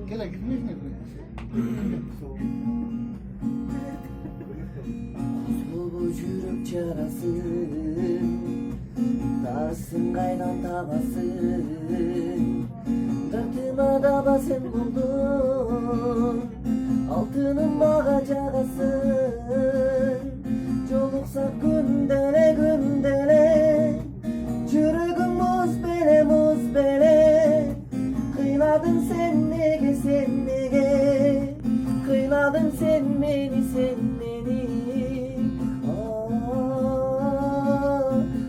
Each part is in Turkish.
Gel gitmiş mi? Sulu jürüp çarasın, tarsın kaynan tabasın. Dörtüme da basın buldun, altının bağacağısın. Çoluksa gündele gündele, çürüğün muz bele. Kıynadın sen nege sen nege, kıynadın sen beni sen beni.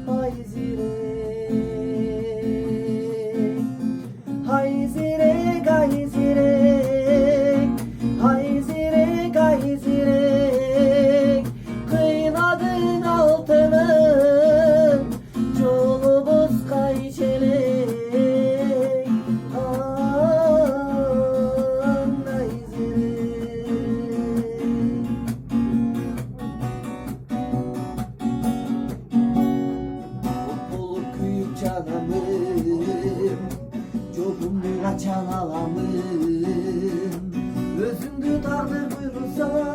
Hay zirek, hay zirek, hay zirek, hay zirek, hay zirek. Kıynadın altının, çolumuz kayçelek. Hay zirek. Olur kuyuk çalamım, cobumla çalalamım. Özündü takdir buyurursa,